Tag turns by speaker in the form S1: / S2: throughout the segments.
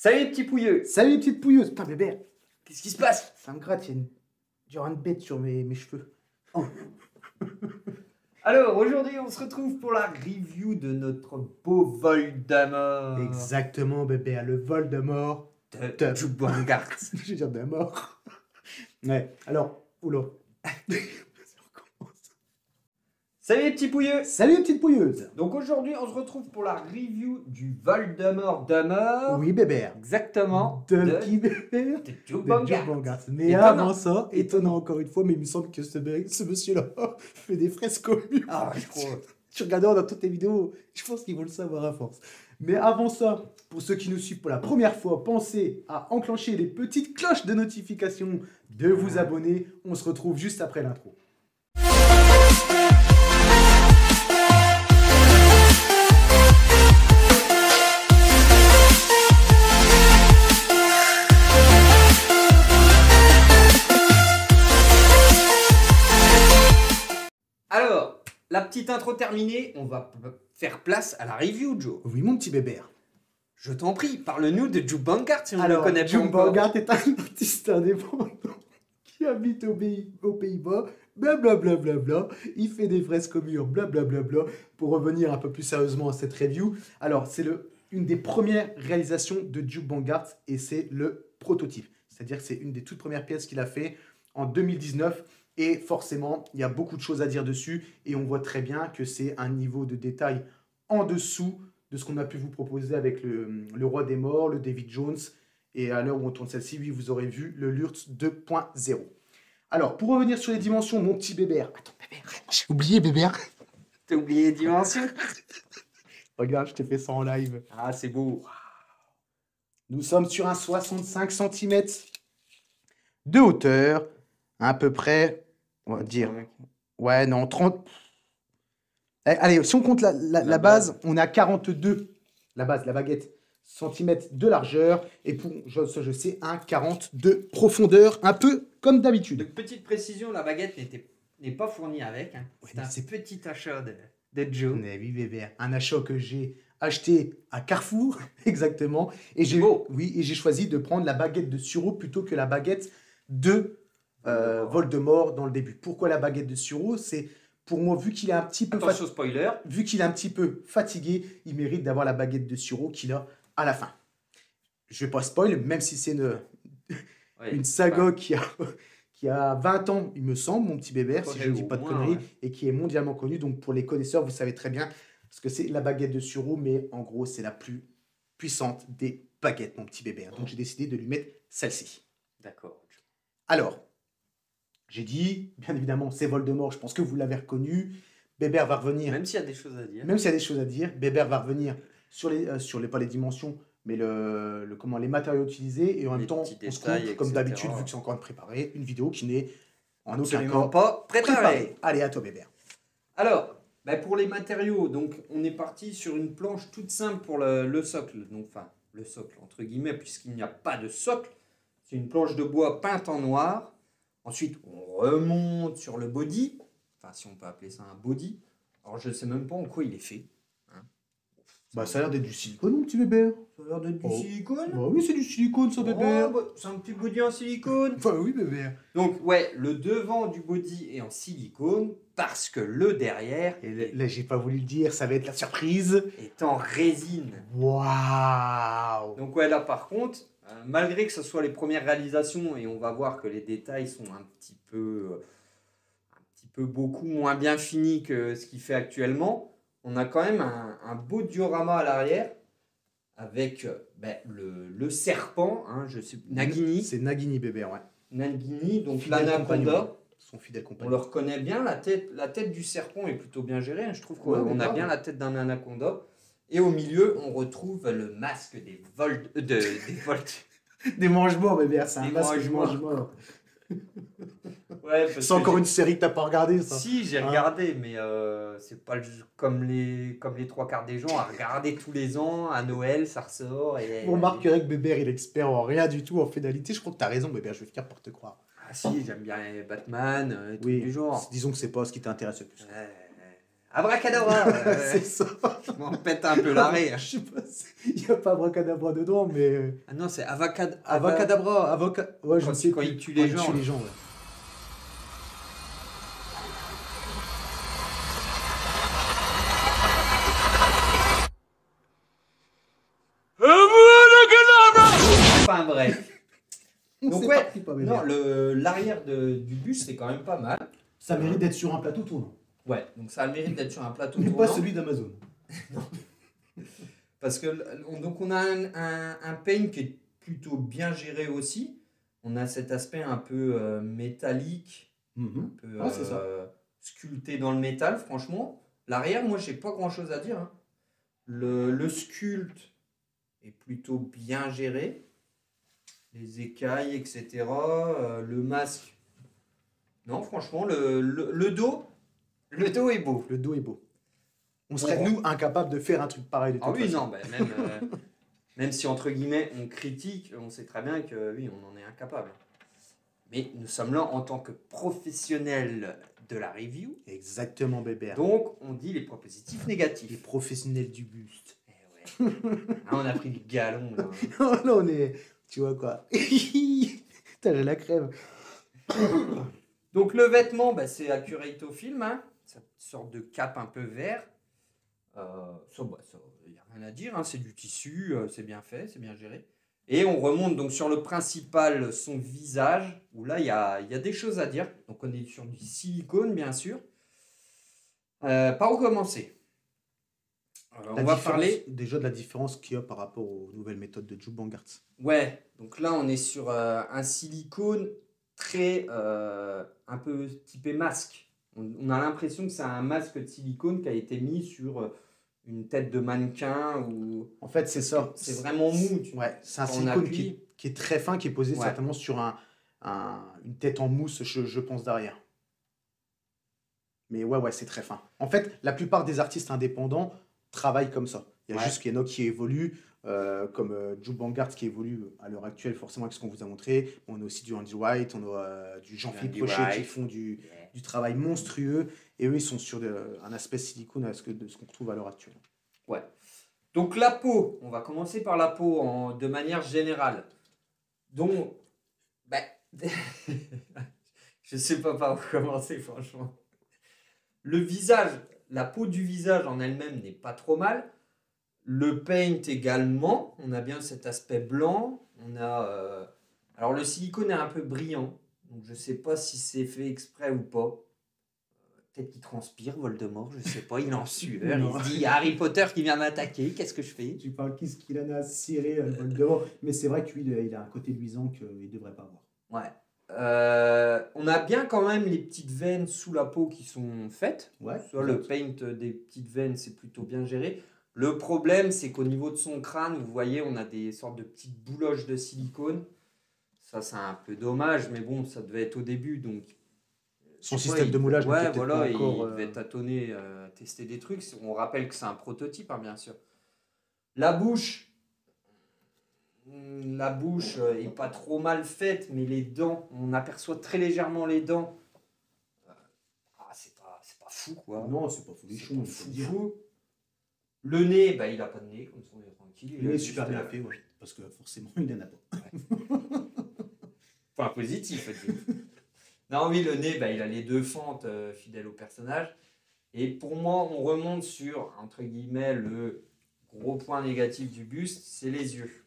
S1: Salut les petits pouilleux.
S2: Salut les petites pouilleuses. Putain, bébé,
S1: Qu'est-ce qui se passe?
S2: ça me gratte, il y a genre une bête sur mes cheveux. Oh.
S1: Alors aujourd'hui on se retrouve pour la review de notre beau Voldemort.
S2: Exactement, bébé, le Voldemort.
S1: De Jubangart.
S2: Je veux dire de mort. Ouais, alors, oula.
S1: Salut les petits pouilleux.
S2: Salut les petites pouilleuses.
S1: Donc aujourd'hui on se retrouve pour la review du Voldemort de mort.
S2: Oui, bébé.
S1: Exactement.
S2: De qui, bébé?
S1: de
S2: De
S1: Jubangart.
S2: Jubangart. Mais
S1: Étonnant.
S2: avant ça, étonnant encore une fois, mais il me semble que ce monsieur-là fait des fresques au mur.
S1: Ah je crois.
S2: Tu regarderas dans toutes les vidéos, je pense qu'ils vont le savoir à force. Mais avant ça, pour ceux qui nous suivent pour la première fois, pensez à enclencher les petites cloches de notification, de vous abonner. On se retrouve juste après l'intro.
S1: Alors, la petite intro terminée, on va faire place à la review, Joe.
S2: Oui, mon petit bébé.
S1: Je t'en prie, parle-nous de Jubangart si on ne le
S2: Alors,
S1: connaît pas encore.
S2: Jubangart est un artiste indépendant qui habite aux Pays-Bas. Blablabla. Bla, bla, bla. Il fait des fresques au mur. Blablabla. Bla, bla. Pour revenir un peu plus sérieusement à cette review, alors c'est une des premières réalisations de Jubangart et c'est le prototype. C'est-à-dire que c'est une des toutes premières pièces qu'il a fait en 2019. Et forcément, il y a beaucoup de choses à dire dessus. Et on voit très bien que c'est un niveau de détail en dessous de ce qu'on a pu vous proposer avec le Roi des Morts, le David Jones. Et à l'heure où on tourne celle-ci, oui, vous aurez vu le Lurtz 2.0. Alors, pour revenir sur les dimensions, mon petit bébert. Attends, bébert, j'ai oublié, bébert.
S1: T'as oublié les dimensions?
S2: Regarde, je t'ai fait ça en live.
S1: Ah, c'est beau.
S2: Nous sommes sur un 65 cm de hauteur, à peu près, on va dire, ouais, non, 30... Allez, si on compte la base, on est à 42, la base, la baguette, centimètres de largeur, et pour, je sais, un 40 de profondeur, un peu comme d'habitude.
S1: Donc, petite précision, la baguette n'est pas fournie avec. Hein.
S2: Ouais,
S1: C'est un
S2: c'est-
S1: petit achat de Joe.
S2: Mais oui, bébé, un achat que j'ai acheté à Carrefour, exactement, et j'ai
S1: Beau.
S2: oui, et j'ai choisi de prendre la baguette de Suro plutôt que la baguette de Voldemort dans le début. Pourquoi la baguette de Suro? C'est pour moi, vu qu'il est un petit peu
S1: Attention spoiler.
S2: vu qu'il est un petit peu fatigué, il mérite d'avoir la baguette de Suro qu'il a à la fin. Je vais pas spoil, même si c'est
S1: Ouais,
S2: une saga qui a 20 ans, il me semble, mon petit bébé, si je ne dis
S1: au
S2: pas de
S1: moins,
S2: conneries,
S1: ouais.
S2: et qui est mondialement connue. Donc pour les connaisseurs, vous savez très bien ce que c'est la baguette de Suro, mais en gros, c'est la plus puissante des baguettes, mon petit bébé. Donc j'ai décidé de lui mettre celle-ci.
S1: D'accord.
S2: Alors, j'ai dit, bien évidemment, c'est Voldemort, je pense que vous l'avez reconnu. Bébert va revenir.
S1: Même s'il y a des choses à dire.
S2: Même s'il y a des choses à dire, Bébert va revenir sur pas les dimensions, mais les matériaux utilisés. Et en
S1: Les
S2: même temps,
S1: petits
S2: on se
S1: détails,
S2: coupe, comme
S1: etc.
S2: d'habitude, vu que c'est encore préparé, une vidéo qui n'est en aucun
S1: Absolument
S2: cas
S1: pas préparé.
S2: Allez, à toi, Bébert.
S1: Alors, bah, pour les matériaux, donc on est parti sur une planche toute simple pour le socle. Donc, enfin, le socle, entre guillemets, puisqu'il n'y a pas de socle. C'est une planche de bois peinte en noir. Ensuite, on remonte sur le body. Enfin, si on peut appeler ça un body. Alors, je ne sais même pas en quoi il est fait. Hein.
S2: Bah, ça a l'air d'être du silicone, mon petit Bébert.
S1: Ça a l'air d'être du
S2: Oh.
S1: silicone.
S2: Bah oui, c'est du silicone, ça, Bébert.
S1: Oh, bah, c'est un petit body en silicone.
S2: Enfin, oui, Bébert.
S1: Donc, ouais, le devant du body est en silicone parce que le derrière
S2: Et là, j'ai pas voulu le dire, ça va être la surprise.
S1: est en résine.
S2: Waouh.
S1: Donc, ouais, là, par contre, malgré que ce soit les premières réalisations et on va voir que les détails sont un petit peu beaucoup moins bien finis que ce qu'il fait actuellement, on a quand même un beau diorama à l'arrière avec le serpent, hein, je sais, Nagini.
S2: C'est Nagini, Bébert, ouais.
S1: Nagini, donc
S2: Fidèle compagnon.
S1: l'anaconda.
S2: Son fidèle
S1: On
S2: compagnon.
S1: le reconnaît bien, la tête du serpent est plutôt bien gérée. Hein. Je trouve qu'on
S2: Ouais, mais
S1: a
S2: grave.
S1: bien la tête d'un anaconda. Et au milieu, on retrouve le masque des Volt.
S2: Des mange-morts, Bébert, c'est un
S1: Des
S2: masque de
S1: mange-morts.
S2: mange-morts.
S1: Ouais, parce
S2: C'est
S1: que
S2: encore une série que t'as pas regardée, ça.
S1: Si, j'ai
S2: Hein.
S1: regardé, mais c'est pas comme les trois quarts des gens à regarder tous les ans, à Noël, ça ressort. Et...
S2: Vous remarquerez que Bébert, il est expert en rien du tout en finalité. Je crois que t'as raison, Bébert, je vais finir par te croire.
S1: Ah si, j'aime bien les Batman, et tout
S2: Oui,
S1: du genre.
S2: disons que c'est pas ce qui t'intéresse le plus.
S1: Ouais. Abracadabra.
S2: C'est ça.
S1: Je m'en pète un peu l'arrêt.
S2: Je sais pas, il n'y a pas abracadabra dedans, mais.
S1: Ah non, c'est
S2: Avacadabra, ouais, je
S1: Quand
S2: ne sais
S1: quand
S2: plus.
S1: il tue les gens.
S2: Il tue les gens, ouais.
S1: Enfin bref. Donc
S2: C'est
S1: ouais,
S2: parti, pas
S1: non,
S2: bébé.
S1: l'arrière du bus c'est quand même pas mal.
S2: Ça mérite d'être sur un plateau tournant.
S1: Ouais, donc ça a le mérite d'être sur un plateau
S2: Mais
S1: tournant.
S2: pas celui d'Amazon.
S1: Parce que donc on a un paint qui est plutôt bien géré aussi. On a cet aspect un peu métallique, un peu
S2: Ah, c'est ça.
S1: sculpté dans le métal, franchement. L'arrière, moi, j'ai pas grand-chose à dire, hein. Le sculpte est plutôt bien géré. Les écailles, etc. Le masque. Non, franchement, le dos est beau.
S2: Le dos est beau. On serait, nous, incapables de faire un truc pareil de toute
S1: Ah oui,
S2: façon.
S1: non, même si entre guillemets on critique, on sait très bien que oui, on en est incapable. Mais nous sommes là en tant que professionnels de la review,
S2: Exactement, bébé.
S1: donc on dit les points positifs,
S2: Les
S1: négatifs.
S2: professionnels du buste.
S1: Eh ouais. Ah, on a pris le galon là.
S2: Oh là, on est. Tu vois quoi. Putain, j'ai la crève.
S1: Donc le vêtement, bah, c'est accurate au film, hein. Cette sorte de cape un peu vert. Ça, il n'y a rien à dire, hein. C'est du tissu, c'est bien fait, c'est bien géré. Et on remonte donc sur le principal, son visage, où là, il y a des choses à dire. Donc on est sur du silicone, bien sûr. Par où commencer? On va parler...
S2: Déjà de la différence qu'il y a par rapport aux nouvelles méthodes de Joe Bangarts.
S1: Ouais, donc là, on est sur un silicone très... un peu typé masque. On a l'impression que c'est un masque de silicone qui a été mis sur une tête de mannequin ou...
S2: En fait, c'est ça.
S1: C'est vraiment mou.
S2: Ouais, c'est un
S1: Quand on
S2: silicone
S1: appuie.
S2: qui est très fin, qui est posé
S1: Ouais.
S2: certainement sur une tête en mousse, je pense, derrière. Mais ouais, c'est très fin. En fait, la plupart des artistes indépendants travaillent comme ça. Il y a
S1: Ouais.
S2: juste qu'il y en a qui évoluent, comme Joe Bangarts qui évolue à l'heure actuelle, forcément, avec ce qu'on vous a montré. On a aussi du Andy White, on a du Jean-Philippe
S1: Andy
S2: Rocher qui
S1: Wright.
S2: font du travail monstrueux. Et eux, ils sont sur un aspect silicone de ce qu'on retrouve à l'heure actuelle.
S1: Ouais. Donc la peau, on va commencer par la peau de manière générale. Donc, je sais pas par où commencer franchement. Le visage, la peau du visage en elle-même n'est pas trop mal. Le paint également, on a bien cet aspect blanc. On a, alors le silicone est un peu brillant, donc je sais pas si c'est fait exprès ou pas. Peut-être qu'il transpire, Voldemort, je sais pas, il est en sueur,
S2: Non.
S1: il se dit, il y a Harry Potter qui vient m'attaquer, qu'est-ce que je fais?
S2: Tu parles qu'est-ce qu'il en a ciré Voldemort, mais c'est vrai que lui, il a un côté luisant qu'il ne devrait pas avoir.
S1: Ouais. On a bien quand même les petites veines sous la peau qui sont faites.
S2: Ouais.
S1: Soit le paint des petites veines, c'est plutôt bien géré. Le problème, c'est qu'au niveau de son crâne, vous voyez, on a des sortes de petites bouloches de silicone. Ça, c'est un peu dommage, mais bon, ça devait être au début, donc...
S2: Son système de moulage
S1: ouais,
S2: n'était peut-être
S1: voilà,
S2: pas encore...
S1: il devait tâtonner, tester des trucs. On rappelle que c'est un prototype, hein, bien sûr. La bouche est pas trop mal faite, mais les dents, on aperçoit très légèrement les dents. C'est pas fou, quoi.
S2: Non, c'est pas folichon.
S1: Fou. Le nez, il a pas de nez, comme ça on est tranquille.
S2: Il est super bien fait, ouais, parce que forcément, il n'en a pas.
S1: Point positif, non, oui, le nez, il a les deux fentes fidèles au personnage. Et pour moi, on remonte sur, entre guillemets, le gros point négatif du buste, c'est les yeux.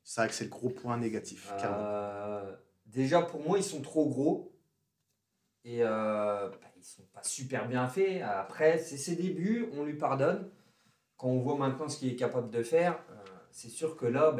S2: C'est vrai que c'est le gros point négatif, carrément.
S1: Déjà, pour moi, ils sont trop gros. Et ils sont pas super bien faits. Après, c'est ses débuts, on lui pardonne. Quand on voit maintenant ce qu'il est capable de faire, c'est sûr que là,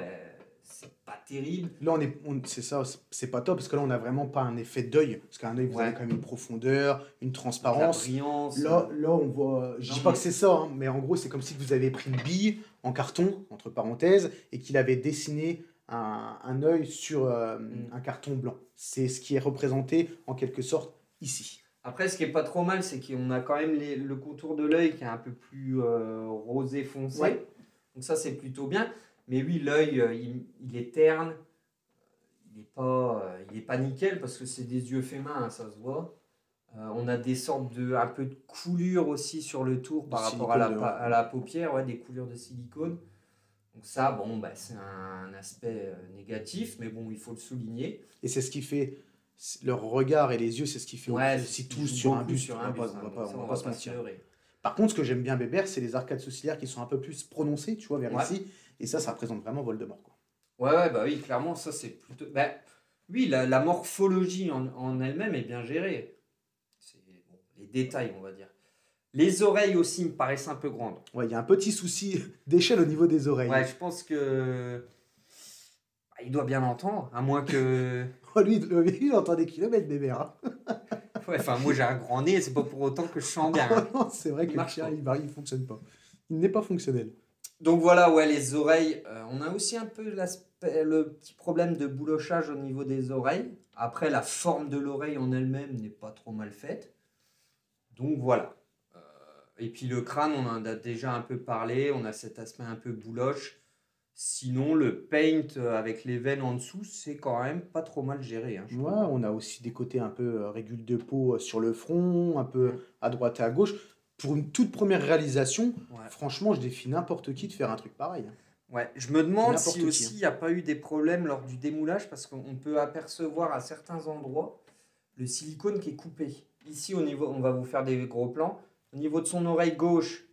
S1: c'est pas terrible.
S2: Là, c'est ça, c'est pas top, parce que là, on n'a vraiment pas un effet d'œil. Parce qu'un œil, vous avez quand même une profondeur, une transparence.
S1: La brillance.
S2: Là, on voit... Je dis pas que c'est ça, hein, mais en gros, c'est comme si vous avez pris une bille en carton, entre parenthèses, et qu'il avait dessiné un œil sur un carton blanc. C'est ce qui est représenté, en quelque sorte, ici.
S1: Après, ce qui est pas trop mal, c'est qu'on a quand même le contour de l'œil qui est un peu plus rosé foncé.
S2: Ouais.
S1: Donc ça, c'est plutôt bien. Mais oui, l'œil, il est terne. Il est pas nickel parce que c'est des yeux faits main, hein, ça se voit. On a des sortes de un peu de coulures aussi sur le tour par rapport à
S2: silicone,
S1: à la paupière, ouais, des coulures de silicone. Donc ça, bon, bah, c'est un aspect négatif, mais bon, il faut le souligner.
S2: Et c'est ce qui fait leur regard et les yeux, c'est ce qui fait
S1: Ouais, c'est ce
S2: aussi
S1: qui
S2: tout
S1: joue
S2: sur un
S1: beaucoup
S2: buste.
S1: sur
S2: On
S1: un
S2: va pas,
S1: buste,
S2: on
S1: hein,
S2: va
S1: donc
S2: pas,
S1: ça,
S2: on va
S1: on
S2: pas
S1: va
S2: se
S1: pas se
S2: mentir.
S1: leurrer.
S2: Par contre, ce que j'aime bien Bébert, c'est les arcades sourcilières qui sont un peu plus prononcées, tu vois, vers
S1: Ouais.
S2: ici. Et ça représente vraiment Voldemort, quoi.
S1: Ouais, bah oui, clairement, ça c'est plutôt. Bah, oui, la morphologie en elle-même est bien gérée. C'est bon, les détails, on va dire. Les oreilles aussi me paraissent un peu grandes.
S2: Ouais, il y a un petit souci d'échelle au niveau des oreilles.
S1: Ouais, je pense que. Bah, il doit bien l'entendre, à moins que.
S2: Oh, lui, il entend des kilomètres, Bébert, hein.
S1: Ouais, enfin, moi j'ai un grand nez, c'est pas pour autant que je sens bien,
S2: Oh
S1: hein.
S2: non, c'est vrai
S1: Il
S2: que le
S1: marche
S2: tien,
S1: pas.
S2: il fonctionne pas. Il n'est pas fonctionnel.
S1: Donc voilà, ouais, les oreilles. On a aussi un peu le petit problème de boulochage au niveau des oreilles. Après, la forme de l'oreille en elle-même n'est pas trop mal faite. Donc voilà. Euh, et puis le crâne, on en a déjà un peu parlé. On a cet aspect un peu bouloche. Sinon, le paint avec les veines en dessous, c'est quand même pas trop mal géré, hein, je
S2: Ouais,
S1: trouve.
S2: on a aussi des côtés un peu régules de peau sur le front, un peu
S1: Mm.
S2: à droite et à gauche. Pour une toute première réalisation,
S1: Ouais.
S2: franchement, je défie n'importe qui de faire un truc pareil, hein.
S1: Ouais, je me demande si
S2: N'importe qui,
S1: aussi
S2: hein.
S1: il n'y a pas eu des problèmes lors du démoulage parce qu'on peut apercevoir à certains endroits le silicone qui est coupé. Ici, au niveau, on va vous faire des gros plans. Au niveau de son oreille gauche,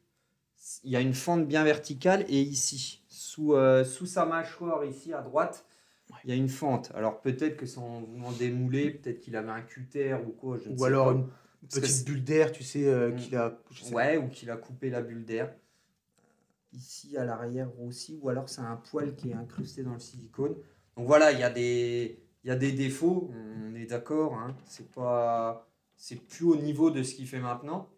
S1: il y a une fente bien verticale et ici, sous sa mâchoire, ici à droite, il y a une fente. Alors peut-être que sans vouloir démouler, peut-être qu'il avait un cutter ou quoi, je ne
S2: Ou
S1: sais
S2: alors
S1: pas.
S2: une
S1: Parce que
S2: petite bulle d'air, tu sais,
S1: Mm,
S2: qu'il a. Je sais pas.
S1: ouais, ou qu'il a coupé la bulle d'air. Ici à l'arrière aussi, ou alors c'est un poil qui est incrusté dans le silicone. Donc voilà, il y a des défauts, on est d'accord, hein. C'est plus au niveau de ce qu'il fait maintenant.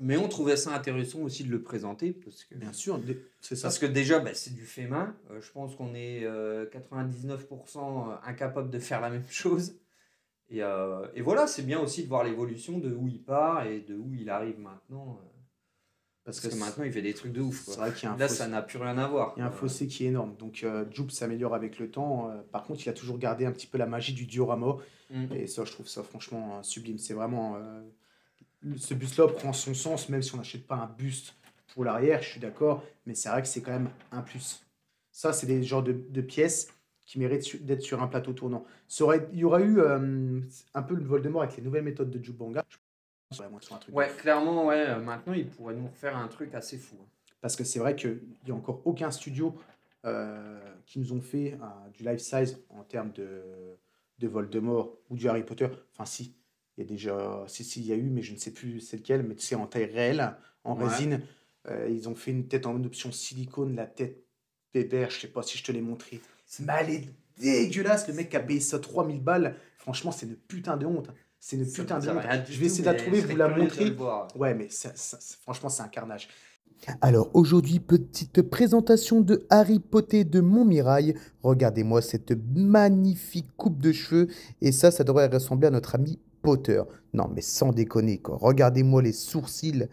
S1: Mais on trouvait ça intéressant aussi de le présenter
S2: Bien sûr, c'est ça.
S1: parce que déjà, bah, c'est du fait main. Je pense qu'on est 99% incapable de faire la même chose. Et voilà, c'est bien aussi de voir l'évolution de où il part et de où il arrive maintenant.
S2: Parce
S1: Parce que maintenant, il fait des trucs de ouf, quoi.
S2: c'est vrai qu'il y a un
S1: Là, ça
S2: fossé,
S1: n'a plus rien à voir,
S2: il y a un
S1: quoi.
S2: fossé qui est énorme. Donc, Jupe s'améliore avec le temps. Par contre, il a toujours gardé un petit peu la magie du diorama.
S1: Mm.
S2: Et ça, je trouve ça franchement sublime. C'est vraiment. Ce buste-là prend son sens, même si on n'achète pas un buste pour l'arrière, je suis d'accord. Mais c'est vrai que c'est quand même un plus. Ça, c'est des genres de pièces qui méritent d'être sur un plateau tournant. Il y aurait eu un peu le Voldemort avec les nouvelles méthodes de Jupe Banga. Je pense que c'est un truc de
S1: Ouais,
S2: fou.
S1: clairement, ouais. Maintenant, il pourrait nous refaire un truc assez fou, hein.
S2: Parce que c'est vrai qu'il n'y a encore aucun studio qui nous ont fait du life size en termes de Voldemort ou du Harry Potter. Enfin, si, il y a déjà, si, il y a eu, mais je ne sais plus c'est lequel, mais tu sais, en taille réelle, en
S1: Ouais.
S2: résine. Ils ont fait une tête en option silicone, la tête pépère, je sais pas si je te l'ai montré. Mais elle est dégueulasse, le mec qui a payé ça 3000 balles. Franchement, c'est une putain de honte, hein. C'est une
S1: Ça me
S2: putain
S1: dit
S2: de honte.
S1: rien du
S2: Je vais
S1: tout,
S2: essayer de la
S1: mais
S2: trouver,
S1: je
S2: vous
S1: serais
S2: la
S1: curieux de le
S2: montrer.
S1: voir.
S2: Ouais, mais franchement, c'est un carnage.
S3: Alors aujourd'hui, petite présentation de Harry Potter de Montmirail. Regardez-moi cette magnifique coupe de cheveux. Et ça devrait ressembler à notre ami Potter. Non, mais sans déconner, quoi. Regardez-moi les sourcils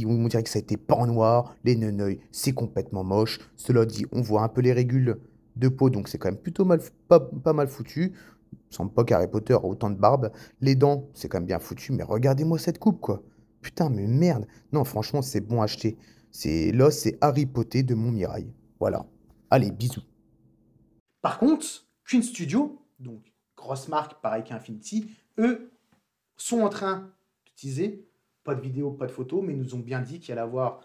S3: on dirait que ça a été peint en noir. Les neneuils, c'est complètement moche. Cela dit, on voit un peu les régules de peau, donc c'est quand même plutôt pas mal foutu. Il me semble pas qu'Harry Potter a autant de barbe. Les dents, c'est quand même bien foutu. Mais regardez-moi cette coupe, quoi. Putain, mais merde. Non, franchement, c'est bon à acheter. C'est Harry Potter de Montmirail. Voilà. Allez, bisous.
S2: Par contre, Queen Studio, donc grosse marque, pareil qu'Infinity, eux sont en train d'utiliser, pas de vidéo, pas de photo, mais ils nous ont bien dit qu'il allait avoir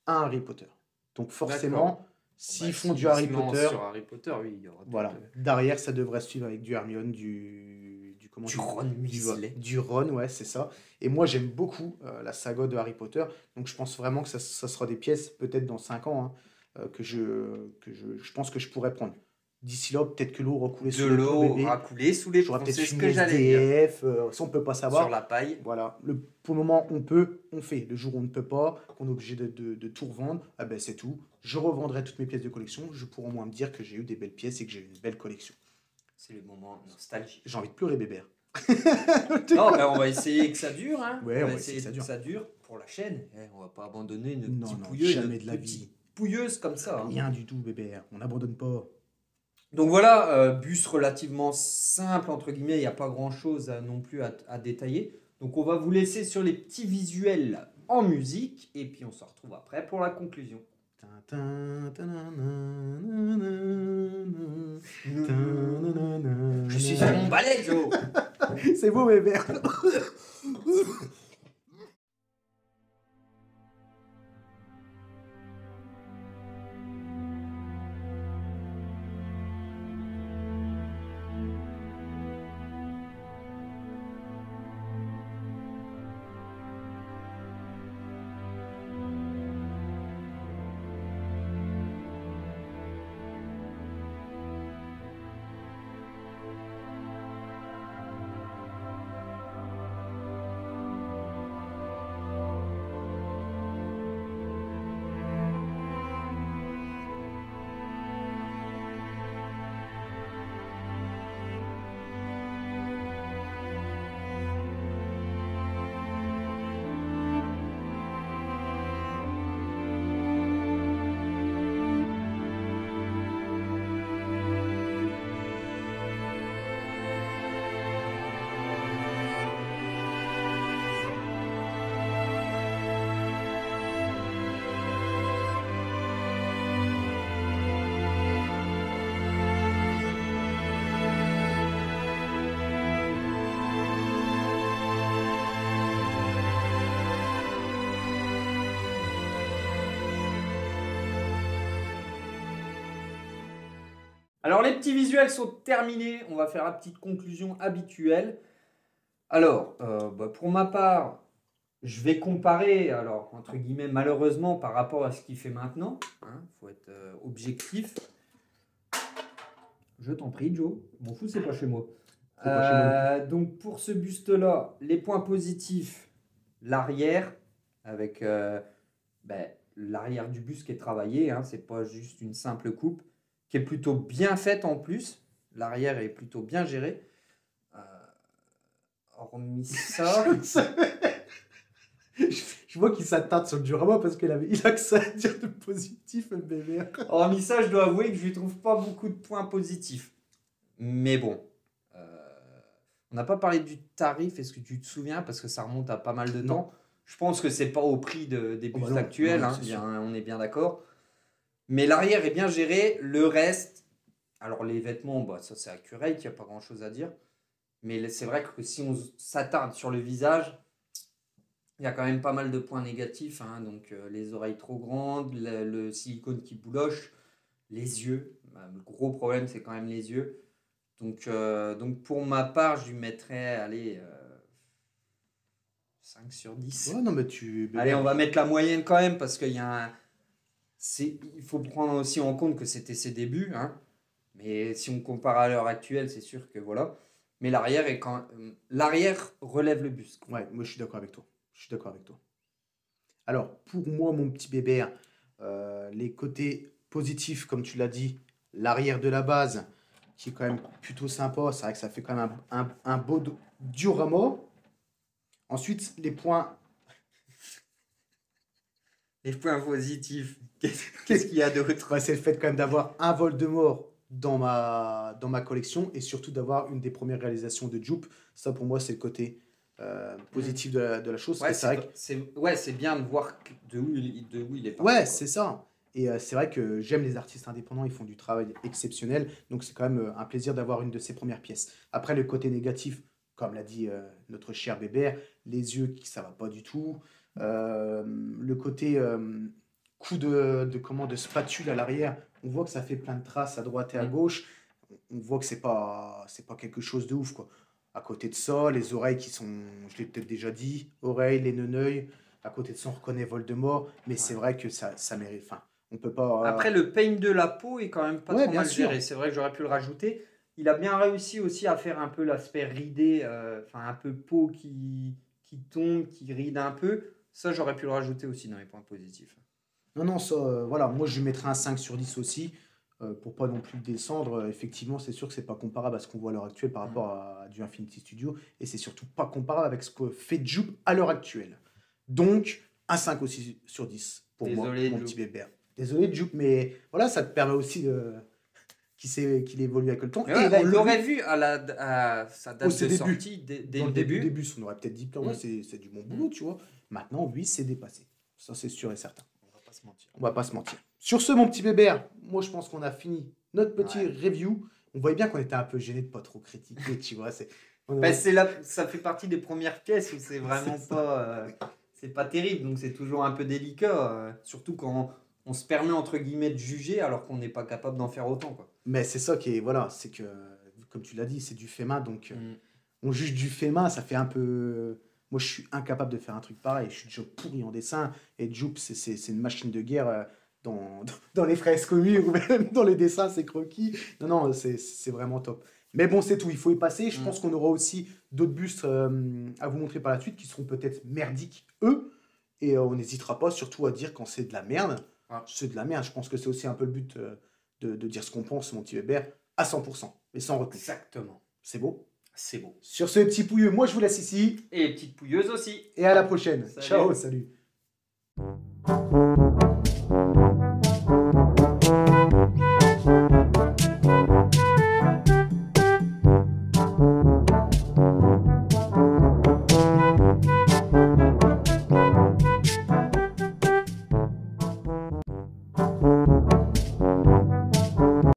S2: un Harry Potter. Donc forcément,
S1: D'accord.
S2: s'ils
S1: Bah,
S2: font
S1: s'il
S2: du Harry
S1: se lance
S2: Potter,
S1: sur Harry Potter, oui, il y aura
S2: voilà.
S1: peut-être
S2: Derrière, ça devrait suivre avec du Hermione,
S1: du Ron Weasley.
S2: du Ron, ouais, c'est ça. Et moi, j'aime beaucoup la saga de Harry Potter, donc je pense vraiment que ça sera des pièces, peut-être dans 5 ans, hein, je pense que je pourrais prendre. D'ici là, peut-être que l'eau recoulée
S1: De
S2: sous les ponts,
S1: l'eau
S2: bébé.
S1: racoulée sous les
S2: J'aurais
S1: ponts,
S2: peut-être
S1: c'est ce
S2: fini
S1: que j'allais dire.
S2: SDF, ça on peut pas
S1: Sur
S2: savoir.
S1: la paille.
S2: Voilà, pour le moment on peut, on fait. Le jour où on ne peut pas, qu'on est obligé de tout revendre, ah ben c'est tout. Je revendrai toutes mes pièces de collection, je pourrai au moins me dire que j'ai eu des belles pièces et que j'ai eu une belle collection.
S1: C'est le moment nostalgie.
S2: J'ai envie de pleurer, bébert.
S1: Non, mais on va essayer que ça dure, hein.
S2: Ouais,
S1: On va essayer que ça dure pour la chaîne. On va pas abandonner une
S2: Non,
S1: petite
S2: non,
S1: pouilleuse,
S2: jamais
S1: une
S2: de la
S1: petite
S2: vie.
S1: pouilleuse comme ça, hein.
S2: Rien du tout, bébert. On n'abandonne pas.
S1: Donc voilà, bus relativement simple, entre guillemets, il n'y a pas grand-chose non plus à détailler. Donc on va vous laisser sur les petits visuels en musique et puis on se retrouve après pour la conclusion. Je suis sur mon balai, Joe.
S2: C'est beau, bébé.
S1: Alors les petits visuels sont terminés, on va faire la petite conclusion habituelle. Alors, pour ma part, je vais comparer, alors entre guillemets malheureusement par rapport à ce qu'il fait maintenant. Faut être objectif. Je t'en prie Joe, m'en fous c'est pas chez moi. Donc pour ce buste-là, les points positifs, l'arrière, avec l'arrière du buste qui est travaillé, c'est pas juste une simple coupe, qui est plutôt bien faite en plus. L'arrière est plutôt bien géré. Hormis ça...
S2: Je vois qu'il s'attarde sur le diorama parce qu'il a que ça à dire de positif, le bébé.
S1: Hormis ça, je dois avouer que je lui trouve pas beaucoup de points positifs. Mais bon, on n'a pas parlé du tarif, est-ce que tu te souviens? Parce que ça remonte à pas mal de temps. Je pense que c'est pas au prix des bustes actuels, on est bien d'accord. Mais l'arrière est bien géré, le reste, alors les vêtements, ça c'est accurate, il n'y a pas grand chose à dire. Mais c'est vrai que si on s'attarde sur le visage, il y a quand même pas mal de points négatifs. Donc les oreilles trop grandes, le silicone qui bouloche, les yeux. Le gros problème c'est quand même les yeux. Donc pour ma part, je lui mettrais 5 sur 10.
S2: Ouais, non, mais
S1: Allez, on va mettre la moyenne quand même parce qu'il y a il faut prendre aussi en compte que c'était ses débuts. Mais si on compare à l'heure actuelle, c'est sûr que voilà. Mais l'arrière relève le buste.
S2: Ouais, moi je suis d'accord avec toi. Alors, pour moi, mon petit bébé, les côtés positifs, comme tu l'as dit, l'arrière de la base, qui est quand même plutôt sympa. C'est vrai que ça fait quand même un beau diorama. Ensuite, les points...
S1: Les points positifs, qu'est-ce qu'il y a d'autre?
S2: C'est le fait quand même d'avoir un Voldemort dans ma collection et surtout d'avoir une des premières réalisations de Jupe. Ça, pour moi, c'est le côté positif de la chose.
S1: Ouais, c'est bien de voir de où il est parti.
S2: Ouais, c'est ça. Et c'est vrai que j'aime les artistes indépendants, ils font du travail exceptionnel. Donc, c'est quand même un plaisir d'avoir une de ses premières pièces. Après, le côté négatif, comme l'a dit notre cher Bébert, les yeux, ça va pas du tout. Le côté coup de spatule à l'arrière, on voit que ça fait plein de traces à droite et à gauche. On voit que c'est pas quelque chose de ouf, quoi. À côté de ça, les oreilles qui sont, je l'ai peut-être déjà dit, oreilles, les neneuils. À côté de ça, on reconnaît Voldemort, mais c'est vrai que ça mérite. Enfin, on peut pas.
S1: Après, le paint de la peau est quand même pas trop mal
S2: sûr.
S1: géré. C'est vrai que j'aurais pu le rajouter. Il a bien réussi aussi à faire un peu l'aspect ridé, un peu peau qui tombe, qui ride un peu. Ça, j'aurais pu le rajouter aussi dans les points positifs.
S2: Non, ça, voilà, moi je lui mettrais un 5 sur 10 aussi, pour pas non plus descendre. Effectivement, c'est sûr que c'est pas comparable à ce qu'on voit à l'heure actuelle par rapport à du Infinity Studio, et c'est surtout pas comparable avec ce que fait Jupe à l'heure actuelle. Donc, un 5 aussi sur 10 pour moi, mon petit bébé. Désolé Jupe, mais voilà, ça te permet aussi qu'il évolue avec le temps.
S1: Mais
S2: Et
S1: ouais,
S2: il a
S1: on
S2: évolué
S1: l'aurait vu à sa date
S2: ses
S1: de
S2: débuts.
S1: sortie dès
S2: dans
S1: le début.
S2: début, on aurait peut-être dit, ouais, c'est du bon boulot, tu vois. Maintenant, oui, c'est dépassé. Ça, c'est sûr et certain.
S1: On va pas se mentir.
S2: On va pas se mentir. Sur ce, mon petit bébert, moi, je pense qu'on a fini notre petit review. On voyait bien qu'on était un peu gêné de pas trop critiquer, tu vois.
S1: Bah, ça fait partie des premières pièces où c'est vraiment pas, c'est pas terrible, donc c'est toujours un peu délicat, surtout quand on se permet entre guillemets de juger alors qu'on n'est pas capable d'en faire autant, quoi.
S2: Mais c'est ça qui est, voilà, c'est que, comme tu l'as dit, c'est du fait main, donc on juge du fait main, ça fait un peu... Moi, je suis incapable de faire un truc pareil, je suis déjà pourri en dessin, et Jupe, c'est une machine de guerre dans les fresques au mur, ou même dans les dessins, c'est croquis. Non, c'est vraiment top. Mais bon, c'est tout, il faut y passer. Je pense qu'on aura aussi d'autres bustes à vous montrer par la suite qui seront peut-être merdiques, eux. Et on n'hésitera pas surtout à dire quand c'est de la merde.
S1: Ah.
S2: C'est de la merde. Je pense que c'est aussi un peu le but de dire ce qu'on pense, mon petit Weber, à 100%, mais sans recul.
S1: Exactement.
S2: C'est beau.
S1: C'est beau.
S2: Sur ce petit pouilleux, moi je vous laisse ici.
S1: Et les petites pouilleuses aussi.
S2: Et à la prochaine.
S1: Salut.
S2: Ciao, salut.